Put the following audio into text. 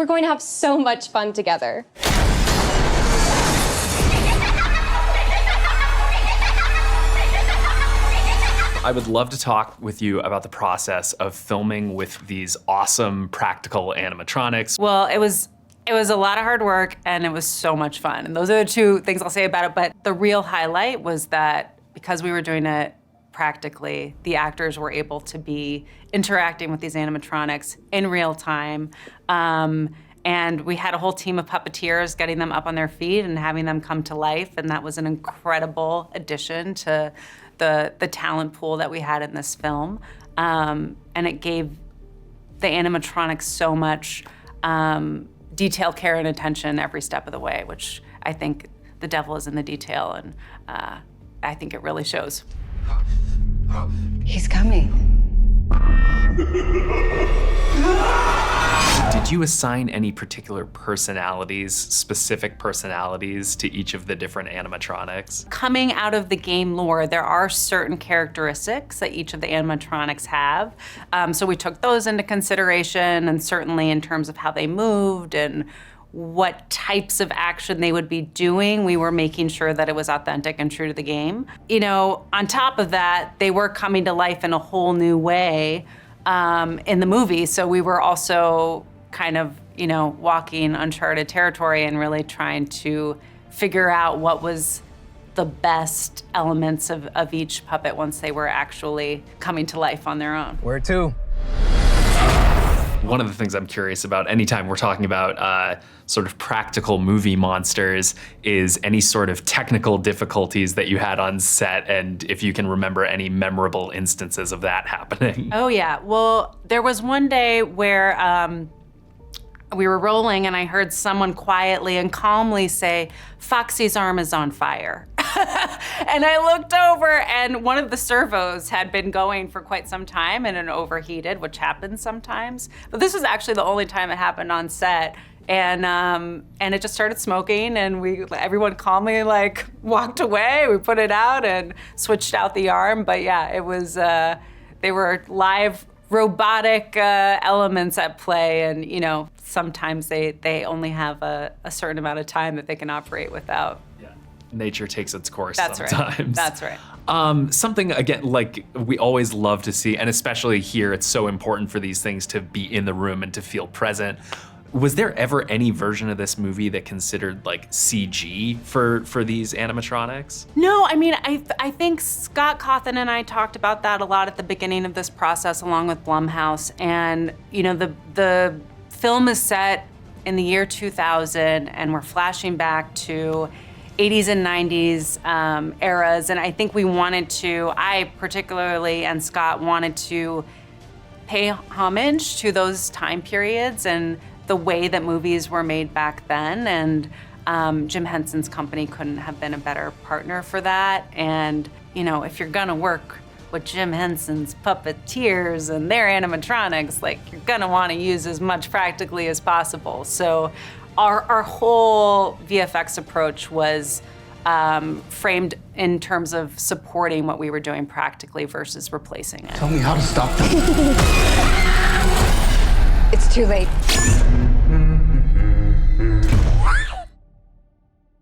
We're going to have so much fun together. I would love to talk with you about the process of filming with these awesome practical animatronics. Well, it was a lot of hard work and it was so much fun. And those are the two things I'll say about it. But the real highlight was that because we were doing it practically, the actors were able to be interacting with these animatronics in real time. And we had a whole team of puppeteers getting them up on their feet and having them come to life. And that was an incredible addition to the talent pool that we had in this film. And it gave the animatronics so much detail, care, and attention every step of the way, which I think the devil is in the detail, and I think it really shows. He's coming. Did you assign any particular personalities, specific personalities, to each of the different animatronics? Coming out of the game lore, there are certain characteristics that each of the animatronics have. So we took those into consideration, and certainly in terms of how they moved and what types of action they would be doing, we were making sure that it was authentic and true to the game. You know, on top of that, they were coming to life in a whole new way in the movie, so we were also kind of, you know, walking uncharted territory and really trying to figure out what was the best elements of each puppet once they were actually coming to life on their own. Where to? One of the things I'm curious about anytime we're talking about sort of practical movie monsters is any sort of technical difficulties that you had on set, and if you can remember any memorable instances of that happening. Oh yeah, well, there was one day where we were rolling and I heard someone quietly and calmly say, "Foxy's arm is on fire." And I looked over and one of the servos had been going for quite some time and it overheated, which happens sometimes. But this was actually the only time it happened on set. And it just started smoking and everyone calmly like walked away. We put it out and switched out the arm. But yeah, it was, they were live robotic elements at play, and you know, sometimes they only have a certain amount of time that they can operate without. Yeah. Nature takes its course That's sometimes. Right. That's right. Something, again, like we always love to see, and especially here, it's so important for these things to be in the room and to feel present. Was there ever any version of this movie that considered like CG for these animatronics? No, I mean, I think Scott Cawthon and I talked about that a lot at the beginning of this process, along with Blumhouse. And you know, the film is set in the year 2000, and we're flashing back to 80s and 90s eras. And I think we wanted to, I particularly and Scott wanted to pay homage to those time periods and the way that movies were made back then, and Jim Henson's company couldn't have been a better partner for that. And you know, if you're gonna work with Jim Henson's puppeteers and their animatronics, like you're gonna want to use as much practically as possible. So our whole VFX approach was framed in terms of supporting what we were doing practically versus replacing it. Tell me how to stop them. It's too late.